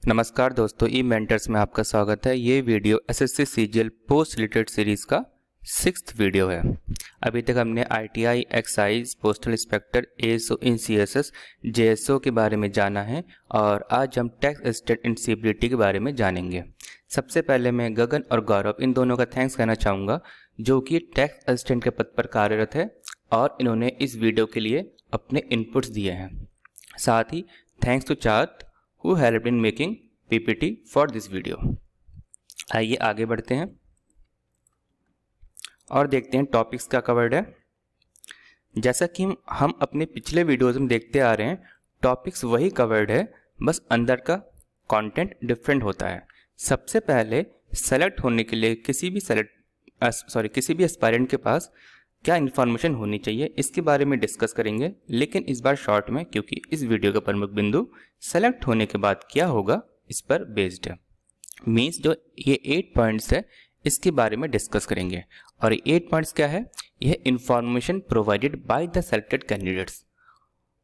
नमस्कार दोस्तों, ई मेंटर्स में आपका स्वागत है। ये video SSC CGL post related series का 6th वीडियो है। अभी तक हमने ITI, excise, postal inspector, ASO in CSS, JSO के बारे में जाना है और आज हम टैक्स असिस्टेंट इन सीबीडीटी के बारे में जानेंगे। सबसे पहले मैं गगन और गौरव इन दोनों का थैंक्स कहना चाहूँगा, जो कि टैक्स असिस्टेंट के पद पर कार्यरत है और इन्होंने इस वीडियो के लिए अपने इनपुट्स दिए हैं। साथ ही thanks to chart who helped in making PPT for this video। आइए आगे बढ़ते हैं और देखते हैं टॉपिक्स क्या कवर्ड है। जैसा कि हम अपने पिछले वीडियोस में देखते आ रहे हैं, टॉपिक्स वही कवर्ड है, बस अंदर का कंटेंट डिफरेंट होता है। सबसे पहले सेलेक्ट होने के लिए किसी भी एस्पायरेंट के पास क्या इन्फॉर्मेशन होनी चाहिए, इसके बारे में डिस्कस करेंगे, लेकिन इस बार शॉर्ट में, क्योंकि इस वीडियो का प्रमुख बिंदु सेलेक्ट होने के बाद क्या होगा इस पर बेस्ड है। मीन्स जो ये 8 पॉइंट्स है इसके बारे में डिस्कस करेंगे। और ये 8 पॉइंट्स क्या है? यह information provided by the selected candidates.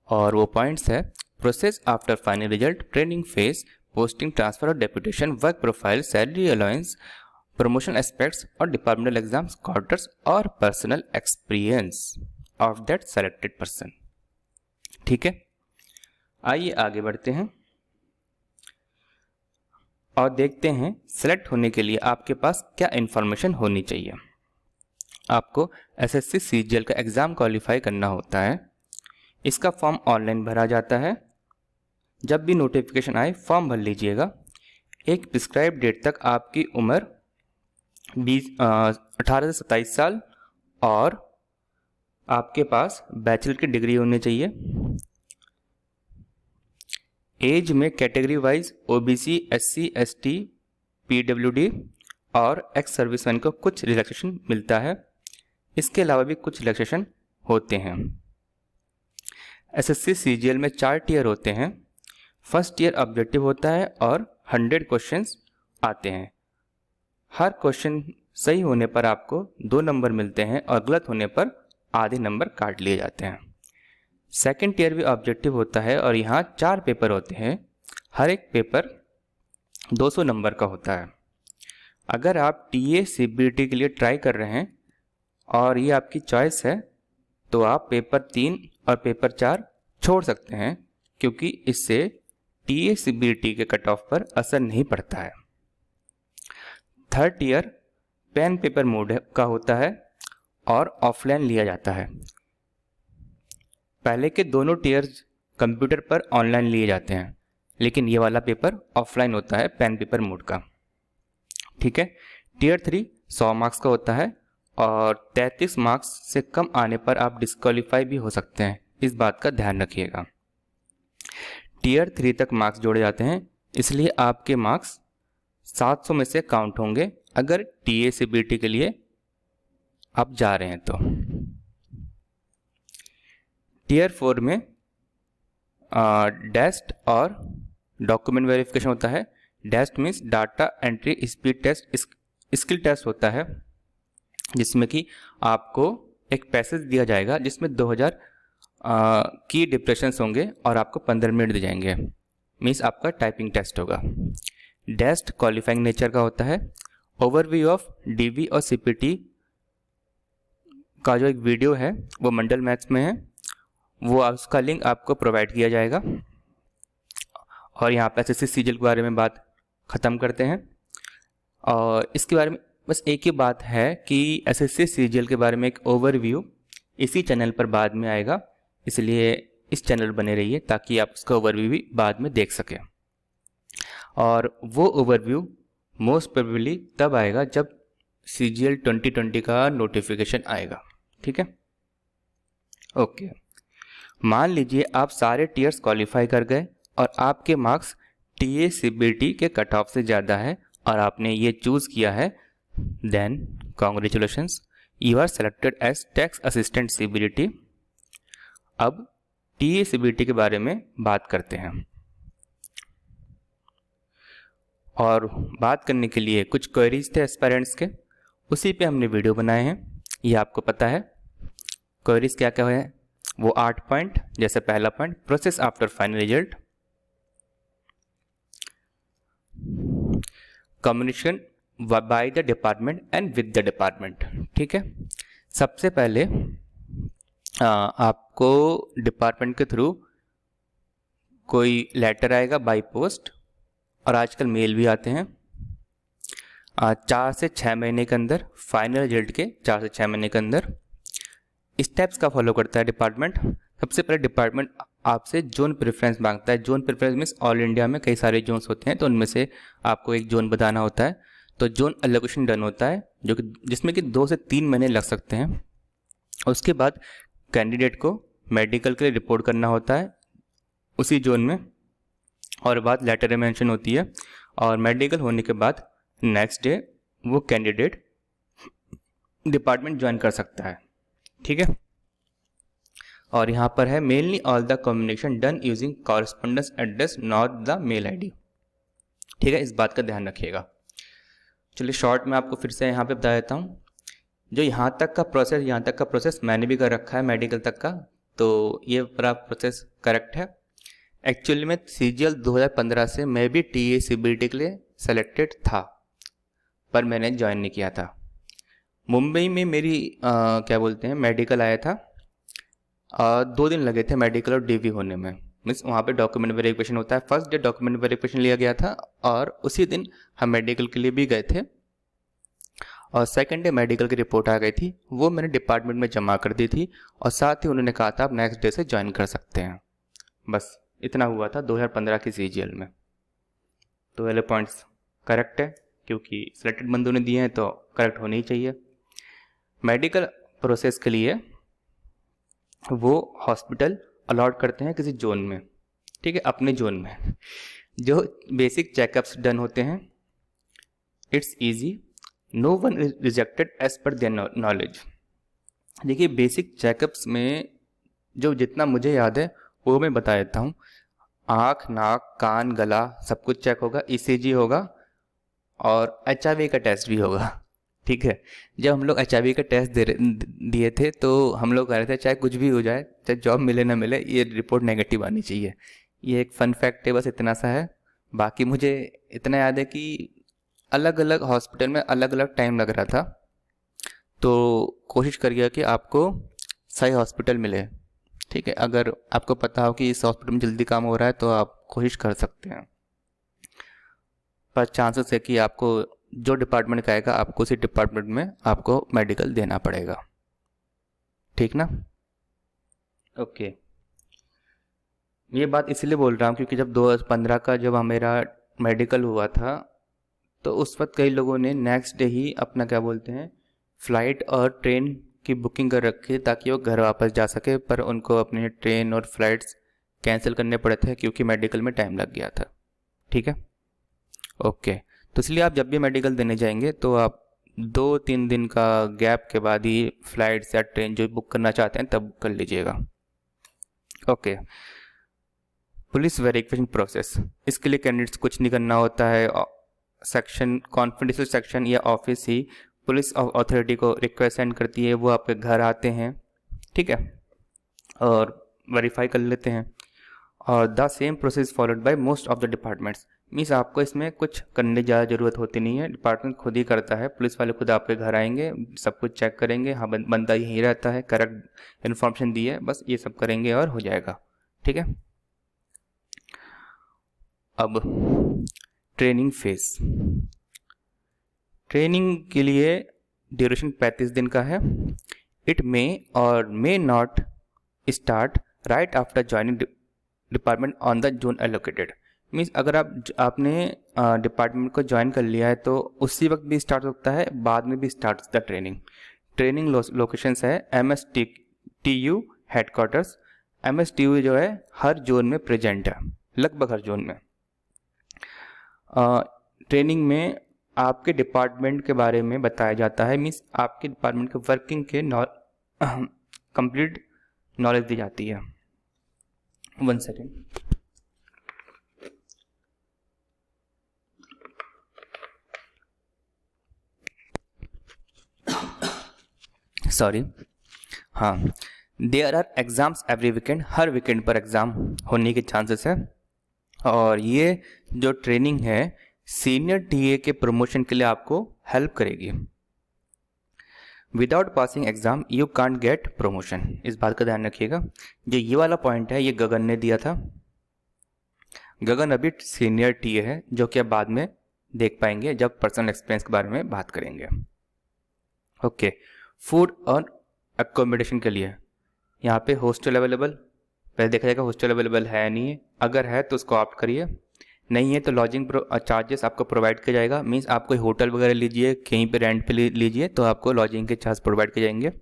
और वो पॉइंट्स है process after final result, training phase, posting, transfer और deputation, work profile, salary allowance, promotion aspects और डिपार्टमेंटल एग्जाम्स, क्वार्टर्स और personal experience of that selected person. ठीक है, आइए आगे बढ़ते हैं और देखते हैं सेलेक्ट होने के लिए आपके पास क्या इंफॉर्मेशन होनी चाहिए। आपको एसएससी सीजीएल का एग्जाम क्वालिफाई करना होता है। इसका फॉर्म ऑनलाइन भरा जाता है। जब भी नोटिफिकेशन आए फॉर्म भर लीजिएगा। एक प्रिस्क्राइब डेट तक आपकी उम्र 18 से 27 साल और आपके पास बैचलर की डिग्री होनी चाहिए। एज में category wise OBC, SC, ST, PWD और एक्स सर्विसमैन को कुछ रिलैक्सेशन मिलता है। इसके अलावा भी कुछ रिलैक्सेशन होते हैं। एसएससी सीजीएल में 4 टियर होते हैं। फर्स्ट ईयर ऑब्जेक्टिव होता है और 100 क्वेश्चंस आते हैं। हर क्वेश्चन सही होने पर आपको 2 नंबर मिलते हैं और गलत होने पर आधे नंबर काट लिए जाते हैं। सेकेंड टियर भी ऑब्जेक्टिव होता है और यहाँ 4 पेपर होते हैं। हर एक पेपर 200 नंबर का होता है। अगर आप टीए सीबीडीटी के लिए ट्राई कर रहे हैं और ये आपकी चॉइस है, तो आप पेपर 3 और पेपर 4 छोड़ सकते हैं, क्योंकि इससे टीए सीबीडीटी के कट ऑफ पर असर नहीं पड़ता है। Third year pen paper mode का होता है और ऑफलाइन लिया जाता है। पहले के दोनों टीयर्स कंप्यूटर पर ऑनलाइन लिए जाते हैं, लेकिन ये वाला पेपर ऑफलाइन होता है पेन पेपर मोड का। ठीक है। टीयर 3 100 मार्क्स का होता है और 33 मार्क्स से कम आने पर आप डिस्क्वालीफाई भी हो सकते हैं। इस बात का ध्यान रखिएगा। टीयर 3 तक मार्क्स जोड़े जाते हैं, इसलिए आपके मार्क्स 700 में से काउंट होंगे अगर टीए सीबीडीटी के लिए आप जा रहे हैं तो। टियर 4 में डेस्ट और डॉक्यूमेंट वेरिफिकेशन होता है। DEST means data entry speed test, skill test होता है, जिसमें कि आपको एक पैसेज दिया जाएगा जिसमें 2000 की डिप्रेशंस होंगे और आपको 15 मिनट दिए जाएंगे। मीन्स आपका टाइपिंग टेस्ट होगा। डेस्ट क्वालिफाइंग नेचर का होता है। ओवरव्यू ऑफ डीवी और सीपीटी का जो एक वीडियो है वो मंडल मैथ्स में है, वो उसका लिंक आपको प्रोवाइड किया जाएगा। और यहाँ पे एसएससी सीजीएल के बारे में बात ख़त्म करते हैं। और इसके बारे में बस एक ही बात है कि एसएससी सीजीएल के बारे में एक ओवरव्यू इसी चैनल पर बाद में आएगा, इसलिए इस चैनल बने रहिए ताकि आप उसका ओवरव्यू भी बाद में देख सकें। और वो ओवरव्यू मोस्ट प्रोबेबली तब आएगा जब सीजीएल 2020 का नोटिफिकेशन आएगा। ठीक है, ओके। मान लीजिए आप सारे टीयर्स क्वालिफाई कर गए और आपके मार्क्स टीए सीबीडीटी के कट ऑफ से ज़्यादा है और आपने ये चूज़ किया है, then congratulations, you are selected as tax assistant CBDT. अब टीए सीबीडीटी के बारे में बात करते हैं। और बात करने के लिए कुछ क्वेरीज थे एस्पायरेंट्स के, उसी पे हमने वीडियो बनाए हैं। ये आपको पता है क्वेरीज क्या क्या है, वो 8 पॉइंट। जैसे पहला point, process after final result, communication by the department and with the department. ठीक है, सबसे पहले आपको डिपार्टमेंट के थ्रू कोई लेटर आएगा बाय पोस्ट, और आजकल मेल भी आते हैं। 4 से 6 महीने के अंदर, फाइनल रिजल्ट के 4 से 6 महीने के अंदर स्टेप्स का फॉलो करता है डिपार्टमेंट। सबसे पहले डिपार्टमेंट आपसे जोन प्रेफरेंस मांगता है। Zone preference means all India में कई सारे जोन्स होते हैं, तो उनमें से आपको एक जोन बताना होता है। तो जोन एलोकेशन डन होता है, जो कि जिसमें कि 2 से 3 महीने लग सकते हैं। उसके बाद कैंडिडेट को मेडिकल के लिए रिपोर्ट करना होता है उसी जोन में, और बाद लेटर में मेंशन होती है। और मेडिकल होने के बाद नेक्स्ट डे वो कैंडिडेट डिपार्टमेंट ज्वाइन कर सकता है। ठीक है, और यहाँ पर है mainly all the communication done using correspondence address not the mail ID. ठीक है, इस बात का ध्यान रखिएगा। चलिए शॉर्ट में आपको फिर से यहाँ पे बता देता हूँ। जो यहाँ तक का प्रोसेस मैंने भी कर रखा है मेडिकल तक का, तो ये पूरा प्रोसेस करेक्ट है। एक्चुअली में CGL 2015 से मैं भी TA-CBT के लिए सेलेक्टेड था, पर मैंने ज्वाइन नहीं किया था। मुंबई में मेरी क्या बोलते हैं मेडिकल आया था, 2 दिन लगे थे मेडिकल और DV होने में। मीन्स वहाँ पे डॉक्यूमेंट वेरिफिकेशन होता है। फर्स्ट डे डॉक्यूमेंट वेरिफिकेशन लिया गया था, और उसी दिन हम मेडिकल के लिए भी गए थे। और सेकंड डे मेडिकल की रिपोर्ट आ गई थी, वो मैंने डिपार्टमेंट में जमा कर दी थी, और साथ ही उन्होंने कहा था आप नेक्स्ट डे से ज्वाइन कर सकते हैं। बस इतना हुआ था 2015 की CGL में। तो वाले पॉइंट्स करेक्ट है, क्योंकि सिलेक्टेड बंदों ने दिए हैं तो करेक्ट होने ही चाहिए। मेडिकल प्रोसेस के लिए वो हॉस्पिटल अलॉट करते हैं किसी जोन में। ठीक है, अपने जोन में जो बेसिक चेकअप्स डन होते हैं। It's easy, no one rejected as per their knowledge. देखिए बेसिक चेकअप्स में जो जितना मुझे याद है वो मैं बता देता हूँ। आँख, नाक, कान, गला सब कुछ चेक होगा, ECG होगा, और HIV का टेस्ट भी होगा। ठीक है, जब हम लोग HIV का टेस्ट दिए थे तो हम लोग कह रहे थे चाहे कुछ भी हो जाए, चाहे जॉब मिले ना मिले, ये रिपोर्ट नेगेटिव आनी चाहिए। ये एक फन फैक्ट है, बस इतना सा है। बाकी मुझे इतना याद है कि अलग अलग हॉस्पिटल में अलग अलग टाइम लग रहा था, तो कोशिश करिए कि आपको सही हॉस्पिटल मिले। ठीक है, अगर आपको पता हो कि इस हॉस्पिटल में जल्दी काम हो रहा है तो आप कोशिश कर सकते हैं, पर चांसेस है कि आपको जो डिपार्टमेंट का आएगा आपको उसी डिपार्टमेंट में आपको मेडिकल देना पड़ेगा। ठीक ना? ओके, ये बात इसलिए बोल रहा हूँ क्योंकि जब 2015 का जब मेरा मेडिकल हुआ था तो उस वक्त कई लोगों ने नेक्स्ट डे ही अपना क्या बोलते हैं फ़्लाइट और ट्रेन की बुकिंग कर रखी ताकि वो घर वापस जा सके, पर उनको अपने ट्रेन और फ्लाइट्स कैंसिल करने पड़े थे क्योंकि मेडिकल में टाइम लग गया था। ठीक है, ओके। तो इसलिए आप जब भी मेडिकल देने जाएंगे तो आप 2-3 दिन का गैप के बाद ही फ्लाइट्स या ट्रेन जो बुक करना चाहते हैं तब कर लीजिएगा। ओके, पुलिस वेरिफिकेशन प्रोसेस, इसके लिए कैंडिडेट्स कुछ नहीं करना होता है। सेक्शन कॉन्फिडेंशियल सेक्शन या ऑफिस ही पुलिस अथॉरिटी को रिक्वेस्ट सेंड करती है, वो आपके घर आते हैं। ठीक है, और वेरीफाई कर लेते हैं। और the same process followed by most of the departments, means आपको इसमें कुछ करने की ज़्यादा ज़रूरत होती नहीं है, डिपार्टमेंट खुद ही करता है। पुलिस वाले खुद आपके घर आएंगे, सब कुछ चेक करेंगे, हाँ बंदा यहीं रहता है, करेक्ट इन्फॉर्मेशन दी है, बस ये सब करेंगे और हो जाएगा। ठीक है, अब ट्रेनिंग फेज। ट्रेनिंग के लिए ड्यूरेशन 35 दिन का है। इट मे और may not start right after joining department on the zone allocated, means अगर आपने डिपार्टमेंट को ज्वाइन कर लिया है तो उसी वक्त भी स्टार्ट हो सकता है, बाद में भी स्टार्ट हो सकता है ट्रेनिंग। ट्रेनिंग लोकेशंस है MSTU हेडक्वार्टर्स। MSTU जो है हर जोन में प्रेजेंट है, लगभग हर जोन में। ट्रेनिंग में आपके डिपार्टमेंट के बारे में बताया जाता है, मीन्स आपके डिपार्टमेंट के वर्किंग के कंप्लीट नॉलेज दी जाती है। 1 सेकेंड, सॉरी। हाँ, there are exams every weekend, हर वीकेंड पर एग्ज़ाम होने के चांसेस है। और ये जो ट्रेनिंग है सीनियर टीए के प्रमोशन के लिए आपको हेल्प करेगी। Without passing exam you can't get promotion, इस बात का ध्यान रखिएगा। जो ये वाला पॉइंट है ये गगन ने दिया था। गगन अभी सीनियर टीए है, जो कि अब बाद में देख पाएंगे जब पर्सनल एक्सपीरियंस के बारे में बात करेंगे। ओके, फूड और अकोमोडेशन के लिए यहाँ पे हॉस्टल अवेलेबल, पहले देखा जाएगा हॉस्टल अवेलेबल है नहीं है, अगर है तो उसको ऑप्ट करिए, नहीं है तो लॉजिंग चार्जेस आपको प्रोवाइड किया जाएगा। मीन्स आप कोई होटल वगैरह लीजिए, कहीं पे रेंट पे लीजिए तो आपको लॉजिंग के चार्ज प्रोवाइड किए जाएंगे,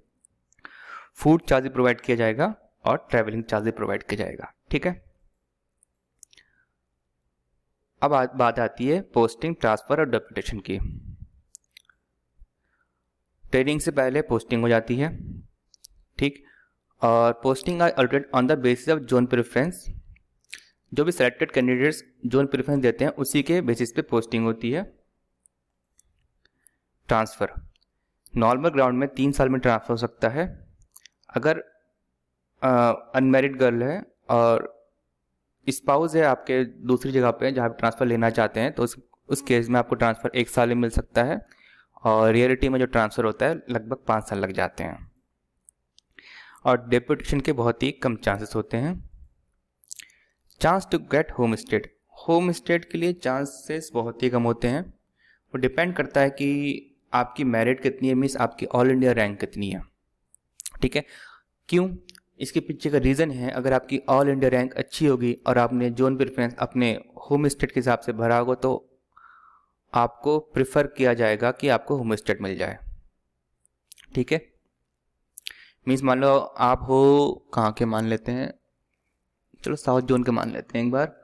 फूड चार्ज प्रोवाइड किया जाएगा और ट्रैवलिंग चार्ज प्रोवाइड किया जाएगा। ठीक है, अब बात आती है पोस्टिंग, ट्रांसफर और डेप्यूटेशन की। ट्रेनिंग से पहले पोस्टिंग हो जाती है, ठीक, और posting are alternate on the basis of zone preference. जो भी सेलेक्टेड कैंडिडेट्स जोन प्रेफरेंस देते हैं उसी के बेसिस पे पोस्टिंग होती है। ट्रांसफ़र नॉर्मल ग्राउंड में 3 साल में ट्रांसफ़र हो सकता है। अगर अनमैरिड गर्ल है और स्पाउस है आपके दूसरी जगह पे जहाँ पे ट्रांसफ़र लेना चाहते हैं तो उस केस में आपको ट्रांसफ़र 1 साल में मिल सकता है, और रियलिटी में जो ट्रांसफ़र होता है लगभग 5 साल लग जाते हैं, और डेप्यूटेशन के बहुत ही कम चांसेस होते हैं। Chance to get home state, home state के लिए चांसेस बहुत ही कम होते हैं। वो डिपेंड करता है कि आपकी मेरिट कितनी है, मीन्स आपकी ऑल इंडिया रैंक कितनी है। ठीक है, क्यों, इसके पीछे का रीज़न है, अगर आपकी ऑल इंडिया रैंक अच्छी होगी और आपने जोन प्रेफरेंस अपने होम स्टेट के हिसाब से भरा होगा तो आपको प्रिफर किया जाएगा कि आपको होम स्टेट मिल जाए। ठीक है, मीन्स मान लो आप हो कहाँ के, मान लेते हैं, चलो साउथ जोन के मान लेते हैं, एक बार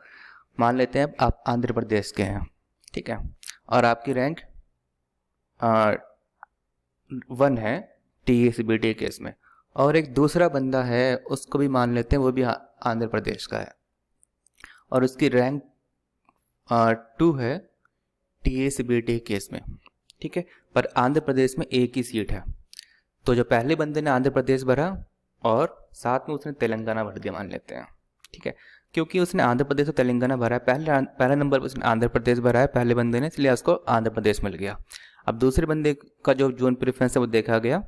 मान लेते हैं आप आंध्र प्रदेश के हैं, ठीक है, और आपकी रैंक 1 है TACBT केस में, और एक दूसरा बंदा है उसको भी मान लेते हैं वो भी आंध्र प्रदेश का है और उसकी रैंक 2 है TACBT केस में। ठीक है, पर आंध्र प्रदेश में एक ही सीट है, तो जो पहले बंदे ने आंध्र प्रदेश भरा और साथ में उसने तेलंगाना भर दिया मान लेते हैं। ठीक है, क्योंकि उसने आंध्र प्रदेश और तेलंगाना भरा है, पहला नंबर पर उसने आंध्र प्रदेश भरा है पहले बंदे ने, इसलिए उसको आंध्र प्रदेश मिल गया। अब दूसरे बंदे का जो जोन प्रेफरेंस है वो देखा गया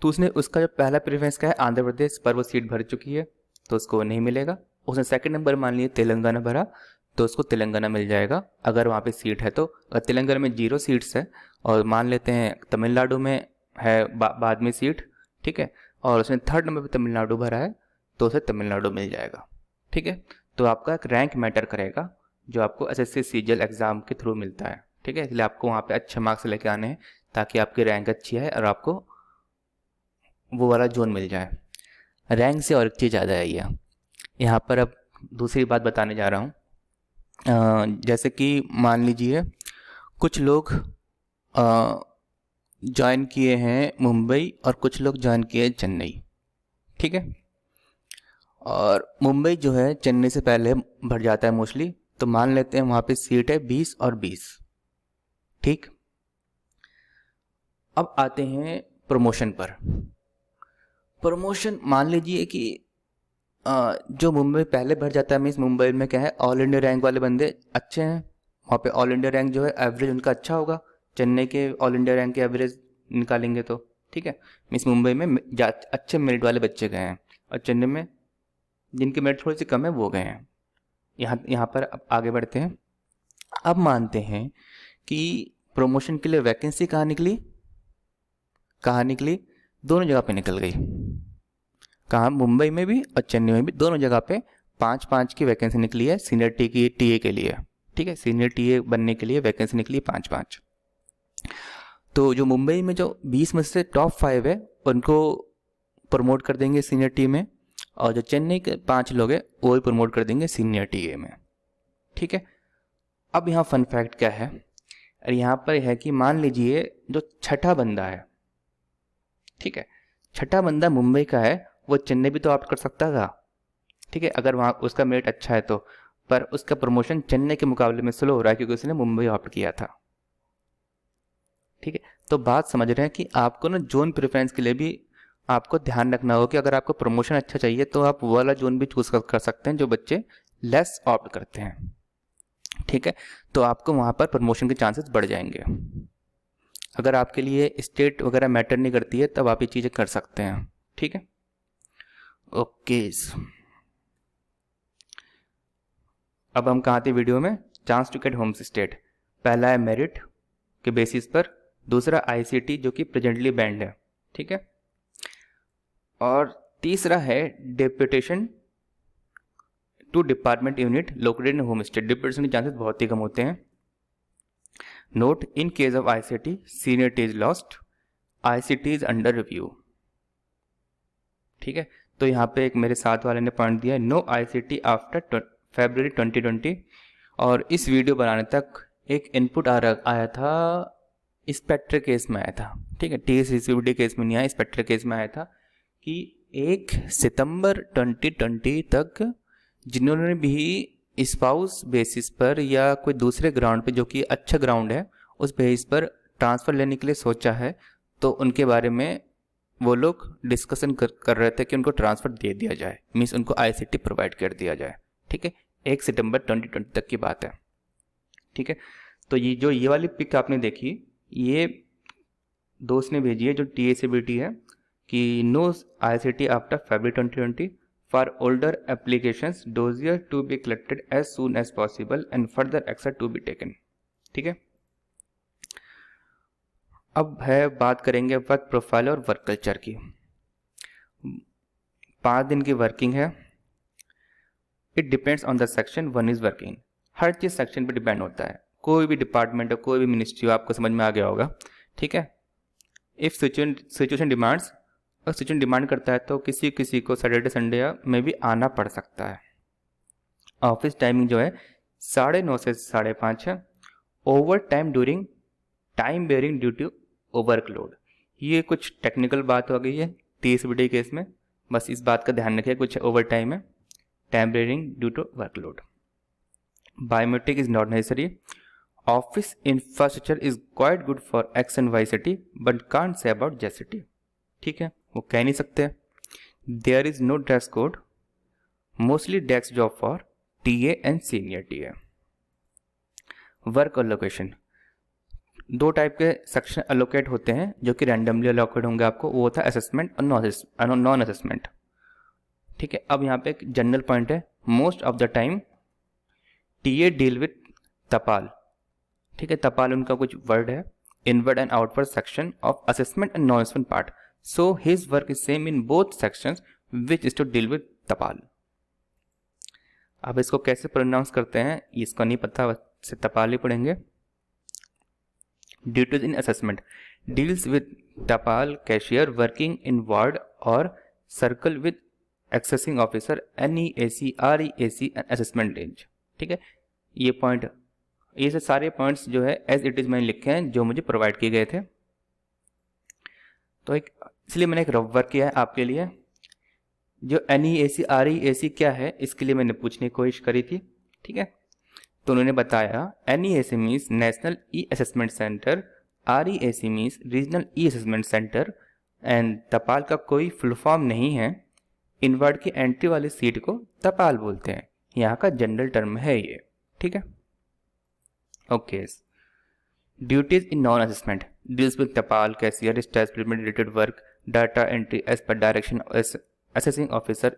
तो उसने उसका जो पहला प्रेफरेंस का है आंध्र प्रदेश पर वो सीट भर चुकी है तो उसको नहीं मिलेगा। उसने सेकंड नंबर मान लिया तेलंगाना भरा तो उसको तेलंगाना मिल जाएगा अगर वहाँ पे सीट है तो। अगर तेलंगाना में 0 सीट्स है और मान लेते हैं तमिलनाडु में है बाद में सीट, ठीक है, और उसने 3rd नंबर पे तमिलनाडु भरा है तो उसे तमिलनाडु मिल जाएगा। ठीक है, तो आपका एक रैंक मैटर करेगा जो आपको SSC CGL एग्ज़ाम के थ्रू मिलता है। ठीक है, इसलिए आपको वहाँ पे अच्छे मार्क्स लेके आने हैं ताकि आपकी रैंक अच्छी है और आपको वो वाला जोन मिल जाए। रैंक से और एक चीज़ ज़्यादा है यहाँ पर अब दूसरी बात बताने जा रहा हूँ। जैसे कि मान लीजिए कुछ लोग ज्वाइन किए हैं मुंबई और कुछ लोग ज्वाइन किए हैं चेन्नई। ठीक है, और मुंबई जो है चेन्नई से पहले भर जाता है मोस्टली, तो मान लेते हैं वहाँ पे सीट है 20 और 20। ठीक, अब आते हैं प्रमोशन पर। प्रमोशन मान लीजिए कि जो मुंबई पहले भर जाता है, मीन्स मुंबई में क्या है ऑल इंडिया रैंक वाले बंदे अच्छे हैं, वहाँ पे ऑल इंडिया रैंक जो है एवरेज उनका अच्छा होगा, चेन्नई के ऑल इंडिया रैंक के एवरेज निकालेंगे तो। ठीक है, मीन्स मुंबई में अच्छे मेरिट वाले बच्चे गए हैं और चेन्नई में जिनकी मेरिट थोड़ी सी कम है वो गए हैं। यहाँ पर अब आगे बढ़ते हैं। अब मानते हैं कि प्रमोशन के लिए वैकेंसी कहाँ निकली, दोनों जगह पे निकल गई। कहाँ, मुंबई में भी और चेन्नई में भी, दोनों जगह पे 5-5 की वैकेंसी निकली है सीनियर टीए के लिए। ठीक है, सीनियर टीए बनने के लिए वैकेंसी निकली है 5-5। तो जो मुंबई में जो 20 में से टॉप 5 है उनको प्रमोट कर देंगे सीनियर टी में, और जो चेन्नई के 5 लोग हैं वो भी प्रमोट कर देंगे सीनियर टीए में। ठीक है, अब यहाँ फन फैक्ट क्या है, यहाँ पर है कि मान लीजिए जो छठा बंदा है, ठीक है, छठा बंदा मुंबई का है, वो चेन्नई भी तो ऑप्ट कर सकता था। ठीक है, अगर वहाँ उसका मेरिट अच्छा है तो, पर उसका प्रमोशन चेन्नई के मुकाबले में स्लो हो रहा है क्योंकि उसने मुंबई ऑप्ट किया था। ठीक है, तो बात समझ रहे हैं कि आपको ना जोन प्रेफरेंस के लिए भी आपको ध्यान रखना होगा कि अगर आपको प्रमोशन अच्छा चाहिए तो आप वो वाला जोन भी चूज कर सकते हैं जो बच्चे लेस ऑप्ट करते हैं। ठीक है, तो आपको वहाँ पर प्रमोशन के चांसेस बढ़ जाएंगे। अगर आपके लिए स्टेट वगैरह मैटर नहीं करती है तब आप ये चीज़ें कर सकते हैं। ठीक है, ओके। अब हम कहाँ थे वीडियो में? Chance to get home state. पहला है मेरिट के बेसिस पर, दूसरा आईसीटी जो कि प्रेजेंटली बैंड है। ठीक है, और तीसरा है deputation to department unit located in home state. Deputation के चांसेस बहुत ही कम होते हैं। Note, in case of ICT seniority is lost, ICT is under review. ठीक है, तो यहाँ पे एक मेरे साथ वाले ने पॉइंट दिया है, नो आईसीटी आफ्टर फरवरी 2020। और इस वीडियो बनाने तक एक इनपुट आया था, स्पेक्टर केस में आया था। ठीक है, टीएससीसीबीटी केस में नहीं आया, स्पेक्टर केस में आया था कि 1 सितंबर 2020 तक जिन्होंने भी स्पाउस बेसिस पर या कोई दूसरे ग्राउंड पे जो कि अच्छा ग्राउंड है उस बेसिस पर ट्रांसफ़र लेने के लिए सोचा है, तो उनके बारे में वो लोग डिस्कशन कर रहे थे कि उनको ट्रांसफ़र दे दिया जाए, मीन्स उनको आईसीटी प्रोवाइड कर दिया जाए। ठीक है, 1 सितंबर 2020 तक की बात है। ठीक है, तो ये वाली पिक आपने देखी, ये दोस्त ने भेजी है जो टीएससीबीटी है कि no ICT after February 2020 for older applications, dossier to be collected as soon as possible and further action to be taken. ठीक है, अब है बात करेंगे वर्क प्रोफाइल और वर्क कल्चर की। 5 दिन की वर्किंग है। It depends on the section one is working. हर चीज़ सेक्शन पे डिपेंड होता है। कोई भी डिपार्टमेंट हो, कोई भी मिनिस्ट्री हो, आपको समझ में आ गया होगा। ठीक है, इफ सिचुएशन डिमांड्स, और सिचुएशन डिमांड करता है तो किसी किसी को सैटरडे संडे में भी आना पड़ सकता है। ऑफिस टाइमिंग जो है 9:30 से 5:30 है। Overtime during time bearing due to overload. ये कुछ टेक्निकल बात हो गई है टीएससीबीटी केस में, बस इस बात का ध्यान रखिए, कुछ ओवर टाइम है, time bearing due to workload. Biometric is not necessary. Office infrastructure is quite good for X and Y city but can't say about Z city. ठीक है, वो कह नहीं सकते। There is no dress code, mostly desk job for TA and senior TA. Work allocation, 2 type के section allocate होते हैं जो कि रैंडमली अलोकेट होंगे आपको, वो होता है असेसमेंट और नॉन असेसमेंट। ठीक है, अब यहाँ पे एक जनरल पॉइंट है, most of the time TA deal with tapal. ठीक है, तपाल उनका कुछ वर्ड है, inward and outward section of assessment and non assessment part, so his work is same in both sections which is to deal with tapal. अब इसको कैसे pronounce करते हैं इसको नहीं पता, से तपाल ही पढ़ेंगे। Duties in assessment deals with tapal cashier working in ward और circle with accessing officer NEAC REAC and assessment range. ठीक है, ये पॉइंट, ये सारे पॉइंट्स जो है एज इट इज मैंने लिखे हैं जो मुझे प्रोवाइड किए गए थे, तो इसलिए मैंने एक रफ वर्क किया है आपके लिए। जो NEAC REAC क्या है इसके लिए मैंने पूछने की कोशिश करी थी। ठीक है, तो उन्होंने बताया NEAC means national e assessment centre, REAC means regional e assessment centre, and tapal का कोई फुल फॉर्म नहीं है। इनवर्ड की एंट्री वाली सीट को तपाल बोलते हैं, यहाँ का जनरल टर्म है ये। ठीक है, okay. Duties in non assessment deals with tapal cashier establishment related work, data entry as per direction assessing officer,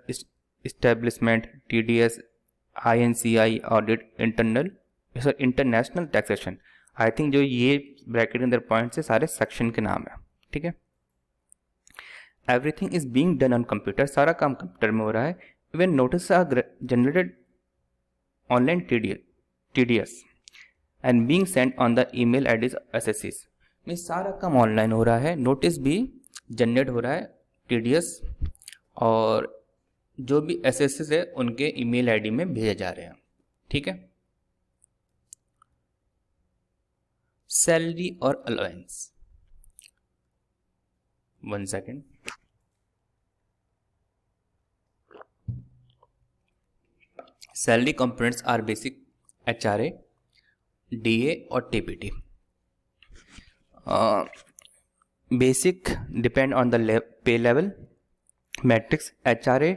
establishment, TDS, INCI audit, international taxation. I think जो ये ब्रैकेट के अंदर पॉइंट्स है सारे सेक्शन के नाम है। ठीक है, everything is being done on computer, सारा काम कंप्यूटर में हो रहा है। Even notice are generated online TDS and being sent on the email IDs एसएससीज। में सारा काम ऑनलाइन हो रहा है, नोटिस भी जनरेट हो रहा है TDS, और जो भी एसएससीज है उनके ईमेल आईडी में भेजे जा रहे हैं। ठीक है, सैलरी और allowance, 1 second. Salary components are basic HRA, DA और TPT। Basic depend on the pay level. Matrix HRA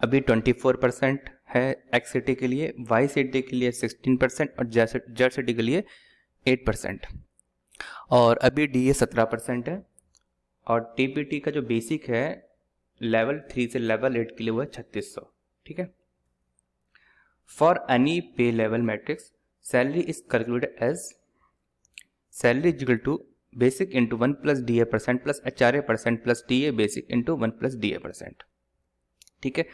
अभी 24% है एक्स सिटी के लिए, वाई सिटी के लिए 16% और जेड सिटी के लिए 8%। और अभी डीए 17% है और टीपीटी का जो बेसिक है लेवल 3 से लेवल 8 के लिए वो है 3600। ठीक है। For any pay level matrix salary is calculated as salary is equal to basic into 1 plus D A percent plus HRA percent plus T A basic into 1 plus D A percent. ठीक है।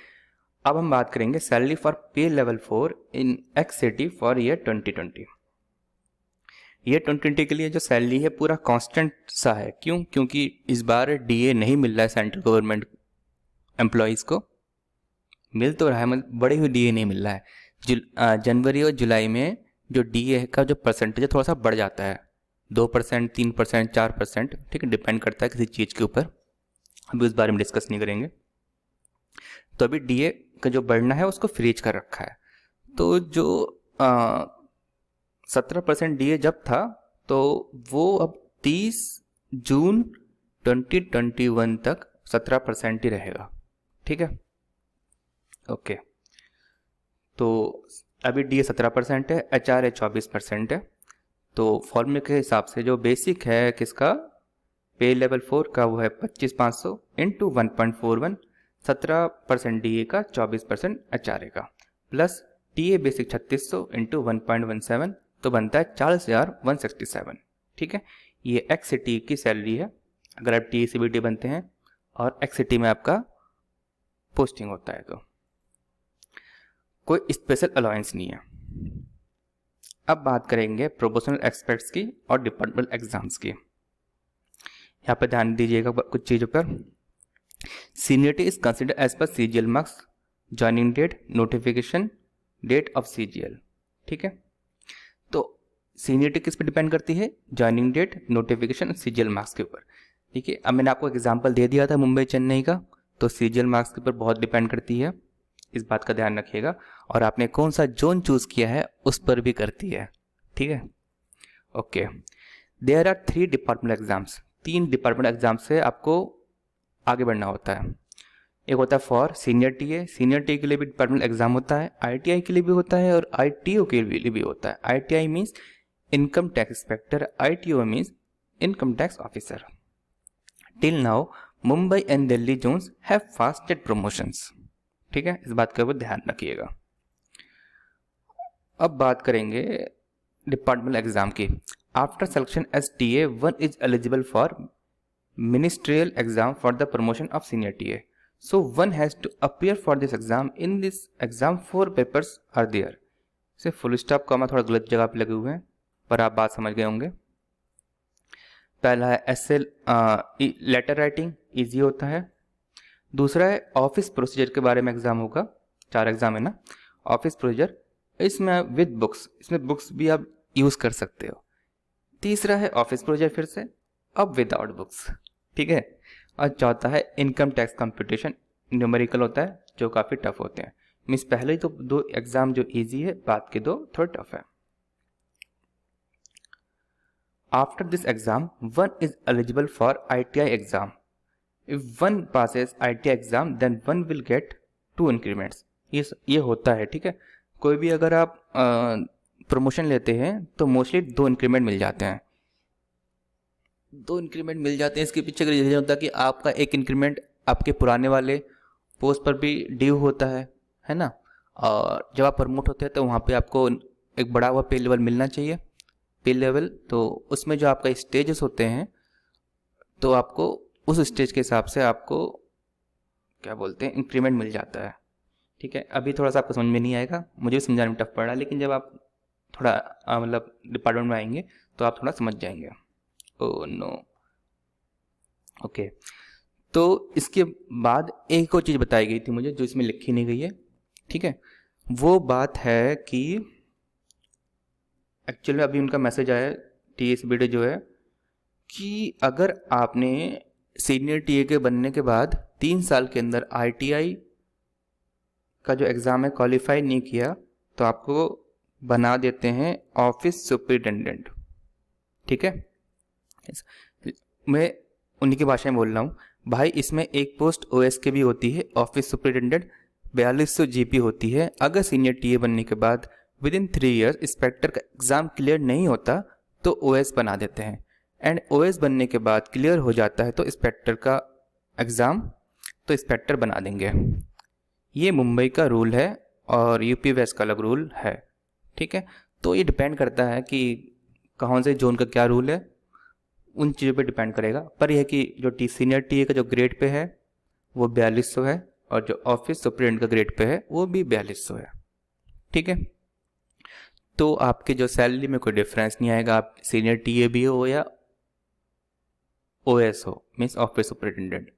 अब हम बात करेंगे salary for pay level 4 in X city for year 2020। Year 2020 के लिए जो salary है पूरा कांस्टेंट सा है। क्यों? क्योंकि इस बार डीए नहीं मिल रहा है सेंट्रल गवर्नमेंट एम्प्लॉयज़ को, मिल तो रहा है मतलब बड़े हुए डीए नहीं मिल रहा है। जनवरी और जुलाई में जो डीए का जो परसेंटेज है थोड़ा सा बढ़ जाता है, 2%, 3%, 4%। ठीक है, डिपेंड करता है किसी चीज़ के ऊपर, अभी उस बारे में डिस्कस नहीं करेंगे। तो अभी डीए का जो बढ़ना है उसको फ्रीज कर रखा है। तो जो 17% डीए जब था तो वो अब 30 जून 2021 तक 17% ही रहेगा। ठीक है, ओके। तो अभी डीए 17% है, HRA 24% है। तो फॉर्मूले के हिसाब से जो बेसिक है किसका, पे लेवल 4 का, वो है 25,500 इंटू 1.41, 17% डीए का, 24% HRA का, प्लस टीए बेसिक 3600 इंटू 1.17, तो बनता है 40,167। ठीक है, ये एक्स सिटी की सैलरी है अगर आप टी CBT बनते हैं और एक्स सिटी में आपका पोस्टिंग होता है। तो कोई स्पेशल अलाउंस नहीं है। अब बात करेंगे प्रोपोर्शनल एक्सपेक्ट्स की और डिपार्टमेंटल एग्जाम्स की। यहाँ पर ध्यान दीजिएगा कुछ चीज़ों पर। Seniority is consider as per CGL marks, joining date, notification date of CGL। ठीक है, तो सीनियरिटी किस पे डिपेंड करती है, ज्वाइनिंग डेट, नोटिफिकेशन और CGL मार्क्स के ऊपर। ठीक है, अब मैंने आपको एग्जाम्पल दे दिया था मुंबई चेन्नई का, तो CGL मार्क्स के ऊपर बहुत डिपेंड करती है, इस बात का ध्यान रखिएगा। और आपने कौन सा जोन चूज किया है उस पर भी करती है। ठीक है, okay. There are 3 department exams, 3 department exam से आपको आगे बढ़ना होता है। एक होता है for senior TA, senior TA के लिए भी डिपार्टमेंट एग्जाम होता है, ITI के लिए भी होता है और ITO के लिए भी होता है। ITI means income tax inspector, ITO means income tax officer. Till now Mumbai and Delhi zones have fasted promotions. ठीक है, इस बात का ऊपर ध्यान रखिएगा। अब बात करेंगे डिपार्टमेंट एग्जाम की। After selection as TA, one is eligible for ministerial exam for the promotion of senior TA. So one has to appear for this exam. In this exam 4 papers are there. से full stop comma थोड़ा गलत जगह पे लगे हुए हैं, पर आप बात समझ गए होंगे। पहला है एसएल लेटर राइटिंग, इजी होता है। दूसरा है ऑफिस प्रोसीजर के बारे में एग्जाम होगा, 4 एग्जाम है ना। ऑफिस प्रोसीजर, इसमें विद बुक्स, इसमें बुक्स भी आप यूज कर सकते हो। तीसरा है ऑफिस प्रोसीजर फिर से, अब विदाउट बुक्स। ठीक है, और चौथा है इनकम टैक्स कंप्यूटेशन, न्यूमेरिकल होता है जो काफी टफ होते हैं। मीन्स पहले तो 2 एग्जाम जो इजी है, बाद के 2 थोड़े टफ है। After this exam one is eligible for ITI exam. If one passes ITI exam, then one will get 2 increments. ये होता है। ठीक है, कोई भी अगर आप प्रमोशन लेते हैं तो मोस्टली 2 इंक्रीमेंट मिल जाते हैं। 2 इंक्रीमेंट मिल जाते हैं, इसके पीछे का रीजन होता है कि आपका एक इंक्रीमेंट आपके पुराने वाले पोस्ट पर भी ड्यू होता है ना। और जब आप प्रमोट होते हैं तो वहाँ पे आपको एक बढ़ा हुआ पे लेवल मिलना चाहिए। पे लेवल तो उसमें जो आपका स्टेजेस होते हैं, तो आपको उस स्टेज के हिसाब से आपको क्या बोलते हैं इंक्रीमेंट मिल जाता है। ठीक है, अभी थोड़ा सा आपको समझ में नहीं आएगा, मुझे भी समझाने में टफ पड़ रहा है, लेकिन जब आप थोड़ा मतलब डिपार्टमेंट में आएंगे तो आप थोड़ा समझ जाएंगे। Oh no, okay. तो इसके बाद एक और चीज़ बताई गई थी मुझे जो इसमें लिखी नहीं गई है। ठीक है, वो बात है कि एक्चुअली अभी उनका मैसेज आया TSBD जो है कि अगर आपने सीनियर टीए के बनने के बाद 3 साल के अंदर ITI का जो एग्ज़ाम है क्वालिफाई नहीं किया तो आपको बना देते हैं ऑफिस सुपरिटेंडेंट। ठीक है, मैं उन्हीं की भाषा में बोल रहा हूँ भाई। इसमें एक पोस्ट OS की भी होती है, ऑफिस सुपरिटेंडेंट, 4200 जीपी होती है। अगर सीनियर टीए बनने के बाद विद इन 3 ईयर्स इंस्पेक्टर का एग्ज़ाम क्लियर नहीं होता तो ओएस बना देते हैं, एंड ओएस बनने के बाद क्लियर हो जाता है तो इंस्पेक्टर का एग्ज़ाम तो इंस्पेक्टर बना देंगे। ये मुंबई का रूल है और यूपी वेस्ट का अलग रूल है, ठीक है। तो ये डिपेंड करता है कि कौन से जोन का क्या रूल है, उन चीज़ों पे डिपेंड करेगा। पर यह कि जो सीनियर टीए का जो ग्रेड पे है वो 4200 है, और जो ऑफिस सुपरिटेंडेंट का ग्रेड पे है वो भी 4200 है, ठीक है। तो आपके जो सैलरी में कोई डिफरेंस नहीं आएगा, आप सीनियर टीए भी हो या ओएस हो, मीन्स ऑफिस सुपरिटेंडेंट।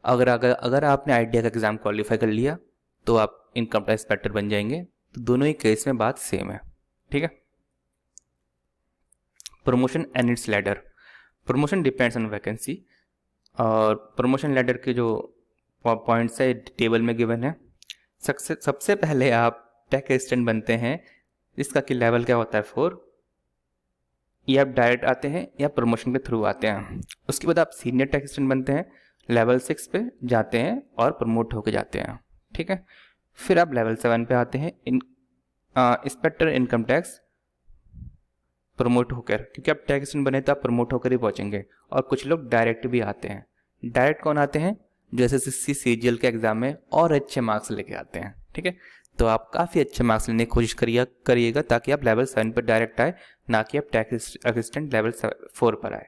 अगर आपने आईटीआई का एग्ज़ाम क्वालिफाई कर लिया तो आप इनकम टैक्स इंस्पेक्टर बन जाएंगे। तो दोनों ही केस में बात सेम है, ठीक है। Promotion and it's ladder. Promotion depends on vacancy, और प्रमोशन लैडर के जो पॉइंट्स है टेबल में गिवन है। सबसे पहले आप टेक असिस्टेंट बनते हैं, जिसका कि लेवल क्या होता है 4। ये आप डायरेक्ट आते हैं या प्रमोशन के थ्रू आते हैं। उसके बाद आप सीनियर टेक असिस्टेंट बनते हैं, लेवल 6 पे जाते हैं और प्रमोट होके जाते हैं, ठीक है। फिर आप लेवल 7 पे आते हैं, इंस्पेक्टर इनकम टैक्स, प्रमोट होकर, क्योंकि आप टैक्स असिस्टेंट बने तो आप प्रमोट होकर ही पहुंचेंगे। और कुछ लोग डायरेक्ट भी आते हैं। डायरेक्ट कौन आते हैं? जो SSC CGL के एग्जाम में और अच्छे मार्क्स लेके आते हैं, ठीक है। तो आप काफ़ी अच्छे मार्क्स लेने की कोशिश करिएगा ताकि आप लेवल 7 पर डायरेक्ट आए, ना कि आप टैक्स असिस्टेंट लेवल 4 पर आए।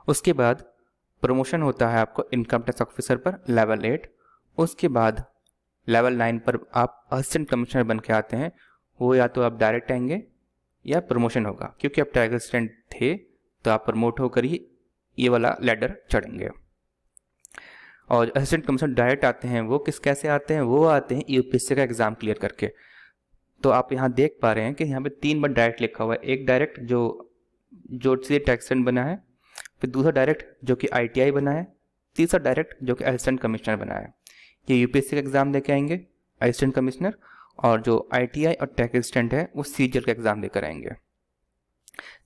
उसके बाद प्रमोशन होता है आपको इनकम टैक्स ऑफिसर पर लेवल 8। उसके बाद लेवल 9 पर आप असिस्टेंट कमिश्नर बन के आते हैं। वो या तो आप डायरेक्ट आएंगे या प्रमोशन होगा, क्योंकि आप टैक्स असिस्टेंट थे तो आप प्रमोट होकर ही ये वाला लैडर चढ़ेंगे। और असिस्टेंट कमिश्नर डायरेक्ट आते हैं, वो कैसे आते हैं? वो आते हैं यूपीएससी का एग्ज़ाम क्लियर करके। तो आप यहाँ देख पा रहे हैं कि यहाँ पे 3 बार डायरेक्ट लिखा हुआ है। एक डायरेक्ट जो सीधे टैक्स असिस्टेंट बना है, फिर दूसरा डायरेक्ट जो कि आईटीआई बना है, तीसरा डायरेक्ट जो कि असिस्टेंट कमिश्नर बना है। ये यूपीएससी का एग्ज़ाम देके आएंगे असिस्टेंट कमिश्नर, और जो आईटीआई और टैक्स असिस्टेंट है वो सीजीएल का एग्ज़ाम देकर आएंगे।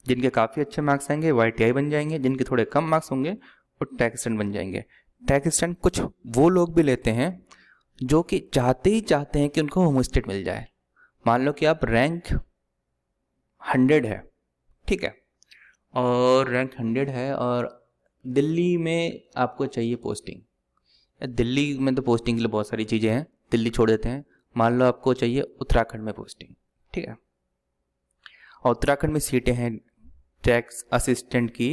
जिनके काफ़ी अच्छे मार्क्स आएंगे वो आईटीआई बन जाएंगे, जिनके थोड़े कम मार्क्स होंगे वो टैक्स असिस्टेंट बन जाएंगे। टैक्स असिस्टेंट कुछ वो लोग भी लेते हैं जो कि चाहते हैं कि उनको होम स्टेट मिल जाए। मान लो कि आप रैंक 100 है, ठीक है, और रैंक 100 है और दिल्ली में आपको चाहिए पोस्टिंग। दिल्ली में तो पोस्टिंग के लिए बहुत सारी चीज़ें हैं, दिल्ली छोड़ देते हैं। मान लो आपको चाहिए उत्तराखंड में पोस्टिंग, ठीक है, और उत्तराखंड में सीटें हैं टैक्स असिस्टेंट की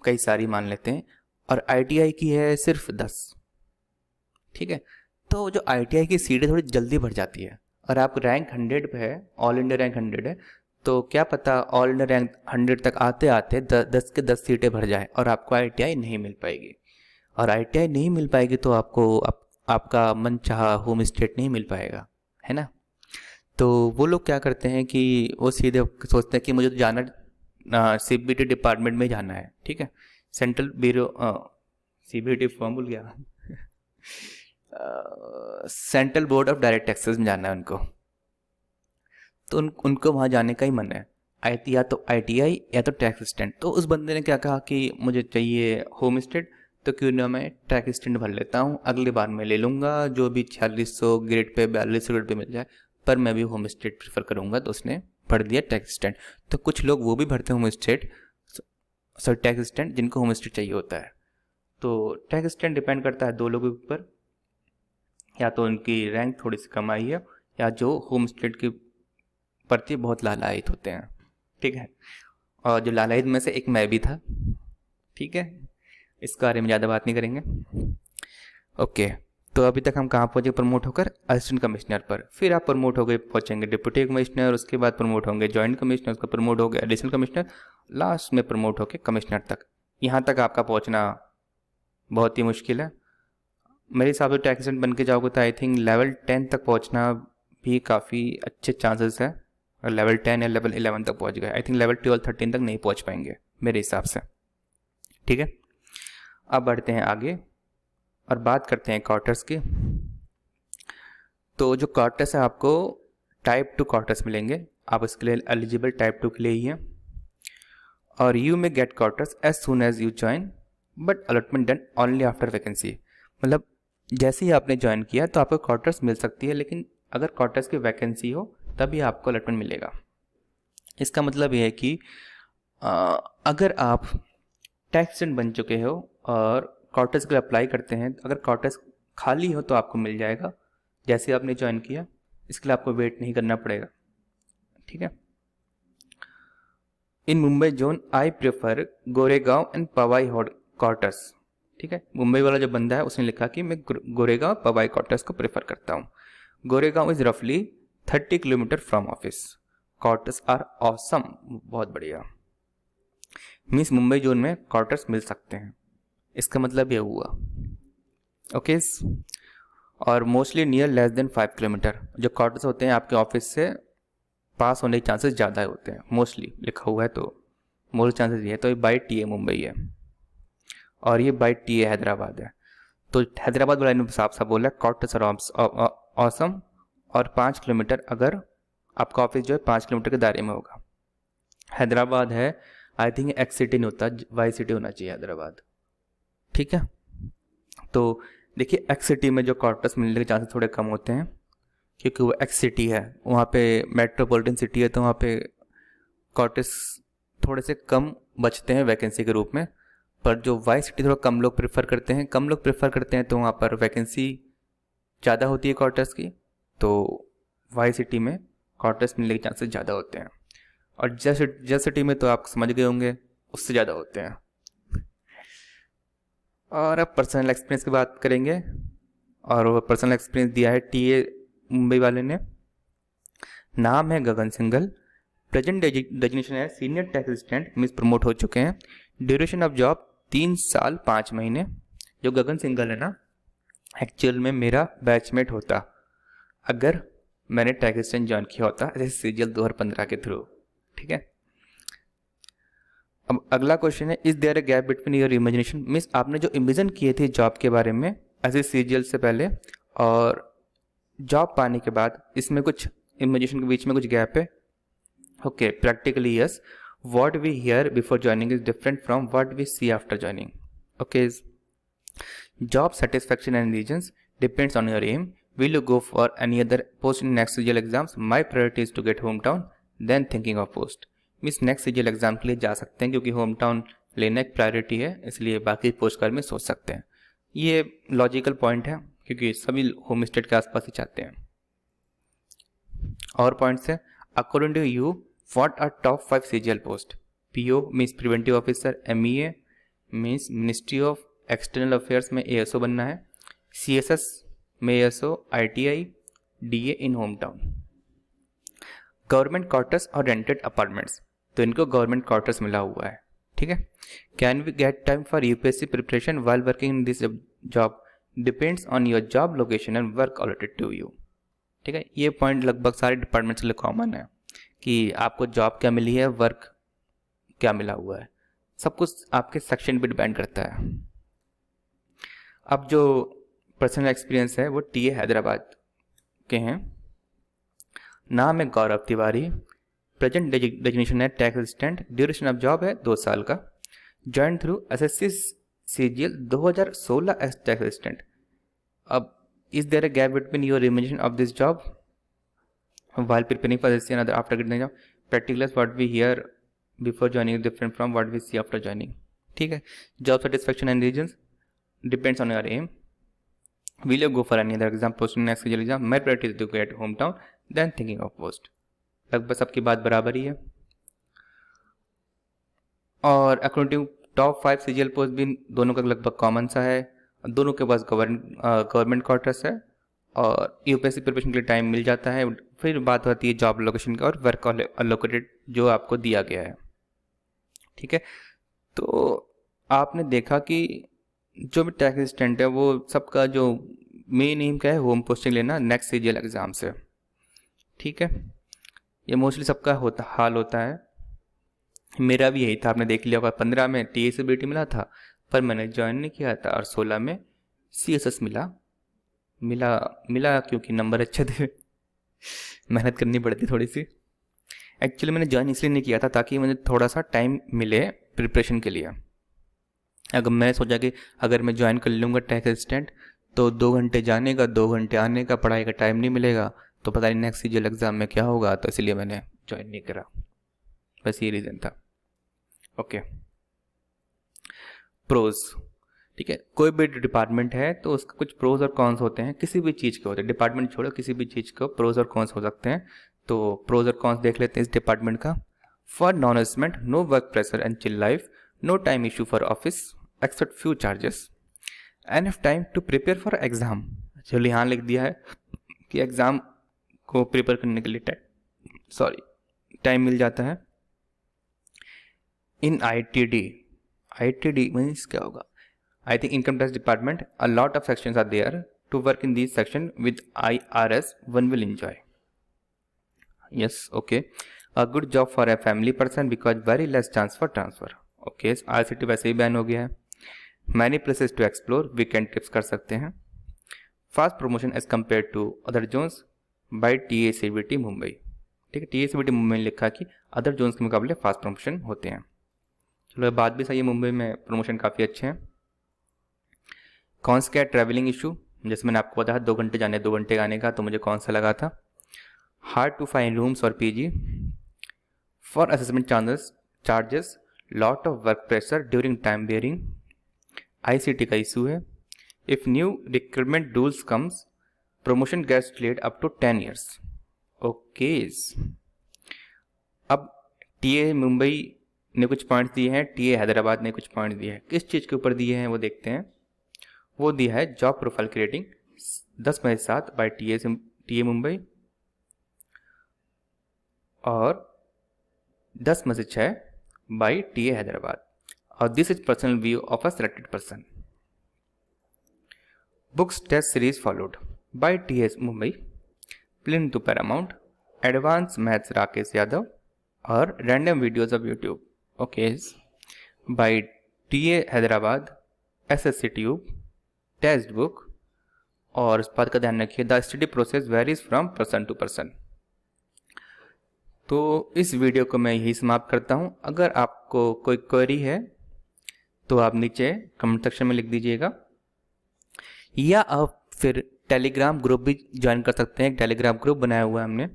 कई सारी मान लेते हैं, और आईटीआई की है सिर्फ 10, ठीक है। तो जो आईटीआई की सीटें थोड़ी जल्दी भर जाती है, और आप रैंक 100 पे है, ऑल इंडिया रैंक 100 है, तो क्या पता ऑल इंडिया रैंक 100 तक आते आते 10 के 10 सीटें भर जाए और आपको आईटीआई नहीं मिल पाएगी। और आईटीआई नहीं मिल पाएगी तो आपको आपका मन चाहा होम स्टेट नहीं मिल पाएगा, है ना। तो वो लोग क्या करते हैं कि वो सीधे सोचते हैं कि मुझे तो जाना सीबीटी डिपार्टमेंट में जाना है, ठीक है, सेंट्रल ब्यूरो सीबीटी फॉर्म भूल गया central board of direct taxes में जाना है उनको। तो उनको वहाँ जाने का ही मन है, या तो आईटीआई या तो टैक्स असिस्टेंट। तो उस बंदे ने क्या कहा कि मुझे चाहिए होम स्टेट, तो क्यों ना मैं टैक्स असिस्टेंट भर लेता हूँ, अगली बार मैं ले लूँगा जो भी 4600 ग्रेड पे 4200 ग्रेड पे मिल जाए, पर मैं भी होम स्टेट प्रीफर करूँगा। तो उसने भर दिया टैक्स असिस्टेंट। तो कुछ लोग वो भी भरते हैं होम स्टेट, टैक्स असिस्टेंट, जिनको होम स्टेट चाहिए होता है। तो टैक्स असिस्टेंट डिपेंड करता है 2 लोगों के ऊपर, या तो उनकी रैंक थोड़ी सी कम आई है, या जो होम स्टेट की प्रति बहुत लालायित होते हैं, ठीक है। और जो लालायित में से एक मैं भी था, ठीक है, इस बारे में ज़्यादा बात नहीं करेंगे। ओके, तो अभी तक हम कहाँ पहुँचे? प्रमोट होकर असिस्टेंट कमिश्नर पर। फिर आप प्रमोट हो गए पहुँचेंगे डिप्टी कमिश्नर, उसके बाद प्रमोट होंगे जॉइंट कमिश्नर, उसका प्रमोट हो गया एडिशनल कमिश्नर, लास्ट में प्रमोट होकर कमिश्नर तक। यहाँ तक आपका पहुँचना बहुत ही मुश्किल है मेरे हिसाब से। टैक्स असिस्टेंट बन के जाओगे तो आई थिंक लेवल 10 तक पहुँचना भी काफ़ी अच्छे चांसेस है, और लेवल 10 या लेवल 11 तक पहुँच गए। आई थिंक लेवल 12 13 तक नहीं पहुँच पाएंगे मेरे हिसाब से, ठीक है। अब बढ़ते हैं आगे और बात करते हैं क्वार्टर्स की। तो जो क्वार्टर्स है आपको टाइप 2 क्वार्टर्स मिलेंगे, आप इसके लिए एलिजिबल टाइप 2 के लिए ही हैं। और you may get quarters as soon as you join, but allotment done only after vacancy. मतलब जैसे ही आपने ज्वाइन किया तो आपको क्वार्टर्स मिल सकती है, लेकिन अगर क्वार्टर्स की वैकेंसी हो तभी आपको अलॉटमेंट मिलेगा। इसका मतलब ये है कि अगर आप टैक्स स्टूडेंट बन चुके हो और क्वार्टर्स के लिए अप्लाई करते हैं, अगर क्वार्टर्स खाली हो तो आपको मिल जाएगा जैसे आपने ज्वाइन किया। इसके लिए आपको वेट नहीं करना पड़ेगा, ठीक है। In Mumbai zone I prefer Goregaon and Powai quarters, ठीक है। मुंबई वाला जो बंदा है उसने लिखा कि मैं गोरेगांव पवाई क्वार्टर्स को प्रेफर करता हूँ। गोरेगांव इज रफली 30 kilometre from office. Quarters are awesome, बहुत बढ़िया। मीन्स मुंबई जोन में क्वार्टर्स मिल सकते हैं, इसका मतलब ये हुआ, ओके। और mostly near less than 5 kilometre. जो क्वार्टर्स होते हैं आपके ऑफिस से पास होने के चांसेस ज़्यादा होते हैं, मोस्टली लिखा हुआ है तो मोस्ट चांसेस ये है। तो ये बाई टी ए मुंबई है और ये बाई टी ए हैदराबाद है। तो हैदराबाद वाला ने साफ साफ बोला क्वार्टर्स आर ऑसम, और 5 किलोमीटर अगर आपका ऑफिस जो है 5 किलोमीटर के दायरे में होगा। हैदराबाद है, आई थिंक एक्स सिटी नहीं होता, वाई सिटी होना चाहिए हैदराबाद, ठीक है। तो देखिए एक्स सिटी में जो क्वार्टर्स मिलने के चांसेस थोड़े कम होते हैं क्योंकि वो एक्स सिटी है, वहाँ पे मेट्रोपॉलिटन सिटी है, तो वहाँ पे क्वार्टर्स थोड़े से कम बचते हैं वैकेंसी के रूप में। पर जो वाई सिटी थोड़ा कम लोग प्रेफर करते हैं, तो वहाँ पर वैकेंसी ज़्यादा होती है क्वार्टर्स की, तो वाई सिटी में क्वार्टर्स मिलने के चांसेस ज़्यादा होते हैं। और जस सिटी में तो आप समझ गए होंगे उससे ज़्यादा होते हैं। और अब पर्सनल एक्सपीरियंस की बात करेंगे, और वो पर्सनल एक्सपीरियंस दिया है टीए मुंबई वाले ने। नाम है गगन सिंघल, प्रेजेंट डेजिग्नेशन है senior tax assistant, means promote हो चुके हैं। ड्यूरेशन ऑफ जॉब 3 साल 5 महीने। जो गगन सिंघल है ना, एक्चुअल में मेरा बैचमेट होता अगर मैंने टैक्स असिस्टेंट ज्वाइन किया होता ऐसे सीजीएल 2015 के थ्रू, ठीक है। अब अगला क्वेश्चन है, is there a gap between your imagination, means आपने जो इमेजिन किए थे जॉब के बारे में एज ए सीजीएल से पहले और जॉब पाने के बाद, इसमें कुछ इमेजिनेशन के बीच में कुछ गैप है। Okay, practically yes, what we hear before joining is different from what we see after joining. Okay, job satisfaction and reasons depends on your aim. Will you go for any other post in next CGL exams? My priority is to get hometown, then thinking of post. Means next CGL exam के लिए जा सकते हैं क्योंकि home town लेना एक priority है, इसलिए बाकी पोस्ट कर में सोच सकते हैं। ये लॉजिकल पॉइंट है क्योंकि सभी होम स्टेट के आसपास ही चाहते हैं। और पॉइंट्स है, according to you what are top 5 CGL post. PO means preventive officer, MEA means ministry of external affairs में एएसओ बनना है, सीएसएस में ASO, ITI, DA in home town. Government quarters और रेंटेड अपार्टमेंट्स, तो इनको government quarters मिला हुआ है, ठीक है। Can we get time for UPSC preparation while working in this job, depends on your job location and work allotted to you, ठीक है। ये पॉइंट लगभग सारे डिपार्टमेंट्स के लिए कॉमन है कि आपको जॉब क्या मिली है, वर्क क्या मिला हुआ है, सब कुछ आपके सेक्शन पे डिपेंड करता है। अब जो पर्सनल एक्सपीरियंस है वो टीए हैदराबाद के हैं। नाम है गौरव तिवारी, प्रेजेंट डेजिग्नेशन है tax assistant, duration of job है 2 साल का, join through SSC CGL 2016 as tax assistant. अब is there a gap between your imagination of this job while preparing for SSC and after getting job, practicals what we hear before joining different from what we see after joining, ठीक है। Job satisfaction and reasons depends on your aim. Will you go for any other exam post in next CGL exam? My priority is to get hometown, then thinking of post. लगभग सबकी बात बराबर ही है। और according top 5 CGL post भी दोनों का लगभग कॉमन सा है, दोनों के पास गवर्नमेंट क्वार्टर्स है और यूपीएससी प्रिपरेशन के लिए टाइम मिल जाता है। फिर बात होती है जॉब लोकेशन की और वर्क अलोकेटेड जो आपको दिया गया है, ठीक है। तो आपने देखा कि जो भी टैक्स असिस्टेंट है वो सबका जो मेन एम क्या है, होम पोस्टिंग लेना नेक्स्ट सीजीएल एग्जाम से, ठीक है। ये मोस्टली सबका हाल होता है, मेरा भी यही था। आपने देख लिया होगा 15 में टीए से बीटी मिला था पर मैंने ज्वाइन नहीं किया था, और 16 में सीएसएस मिला क्योंकि नंबर अच्छे थे मेहनत करनी पड़ती थोड़ी सी। एक्चुअली मैंने ज्वाइन इसलिए नहीं किया था ताकि मुझे थोड़ा सा टाइम मिले प्रिपरेशन के लिए। अगर मैंने सोचा कि अगर मैं ज्वाइन कर लूँगा टैक्स असिस्टेंट तो 2 घंटे जाने का 2 घंटे आने का पढ़ाई का टाइम नहीं मिलेगा, तो पता नहीं नेक्स्ट सीजीएल एग्ज़ाम में क्या होगा, तो इसलिए मैंने ज्वाइन नहीं करा। बस ये रीज़न था। ओके, प्रोज, ठीक है। कोई भी डिपार्टमेंट है तो उसका कुछ प्रोज और कॉन्स होते हैं, किसी भी चीज़ के होते हैं, डिपार्टमेंट छोड़ो किसी भी चीज़ के प्रोज और कॉन्स हो सकते हैं। तो प्रोज और कॉन्स देख लेते हैं इस डिपार्टमेंट का। For non assessment, no work pressure and chill life, no time issue for office except few charges, enough time to prepare for exam. चलो यहाँ लिख दिया है कि एग्ज़ाम को प्रिपेयर करने के लिए टाइम मिल जाता है। इन ITD मीन्स क्या होगा? I think income tax department, a lot of sections are there to work in this section with IRS one will enjoy. Yes, okay. A good job for a family person because very less chance for transfer. Okay, IRCTC वैसे ही ban हो गया है। Many places to explore, weekend trips कर सकते हैं। Fast promotion as compare to other zones by TACVT Mumbai. ठीक है, TACVT मुंबई ने लिखा कि अदर जोन्स के मुकाबले फास्ट प्रमोशन होते हैं। चलो बात भी सही है, मुंबई में प्रमोशन काफ़ी अच्छे हैं। कौन सा क्या ट्रैवलिंग इशू, जैसे मैंने आपको बताया 2 घंटे जाने 2 घंटे आने का, तो मुझे कौन सा लगा था? हार्ड टू फाइंड रूम्स और PG, for assessment charges, lot of work pressure during time bearing, ICT का इशू है। If new recruitment rules comes, promotion gets delayed up to 10 years। ओके, अब TA मुंबई ने कुछ पॉइंट्स दिए हैं, TA हैदराबाद ने कुछ पॉइंट्स दिए हैं। किस चीज़ के ऊपर दिए हैं वो देखते हैं। वो दिया है job profile creating 10/7 by TA Mumbai और 10/6 बाई TA हैदराबाद, और this is personal view of a selected person. Books test series followed by TA Mumbai, plinth to Paramount, advance maths Rakesh Yadav और random videos of YouTube. Okay, by TA Hyderabad, SSC tube, text book. और इस बात का ध्यान रखिए, the study process varies from person to person. तो इस video को मैं यही समाप्त करता हूँ। अगर आपको कोई क्वेरी है तो आप नीचे कमेंट सेक्शन में लिख दीजिएगा, या आप फिर टेलीग्राम ग्रुप भी ज्वाइन कर सकते हैं। एक टेलीग्राम ग्रुप बनाया हुआ है हमने,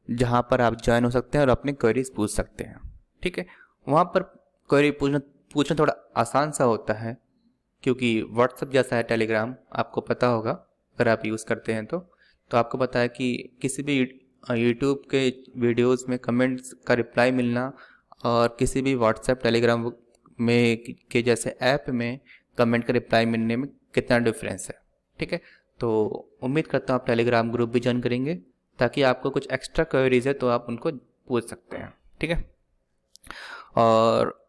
जहाँ पर आप ज्वाइन हो सकते हैं और अपने क्वेरीज पूछ सकते हैं। ठीक है, वहाँ पर क्वेरी पूछना थोड़ा आसान सा होता है, क्योंकि व्हाट्सएप जैसा है टेलीग्राम, आपको पता होगा अगर आप यूज़ करते हैं तो आपको पता है कि किसी भी यूट्यूब के वीडियोस में कमेंट्स का रिप्लाई मिलना और किसी भी व्हाट्सएप टेलीग्राम में के जैसे ऐप में कमेंट का रिप्लाई मिलने में कितना डिफरेंस है। ठीक है, तो उम्मीद करता हूँ आप टेलीग्राम ग्रुप भी ज्वाइन करेंगे, ताकि आपको कुछ एक्स्ट्रा क्वेरीज है तो आप उनको पूछ सकते हैं। ठीक है, और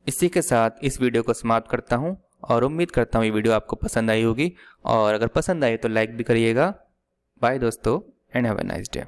इसी के साथ इस वीडियो को समाप्त करता हूँ और उम्मीद करता हूँ ये वीडियो आपको पसंद आई होगी, और अगर पसंद आई तो लाइक भी करिएगा। बाय दोस्तों, and have a nice day.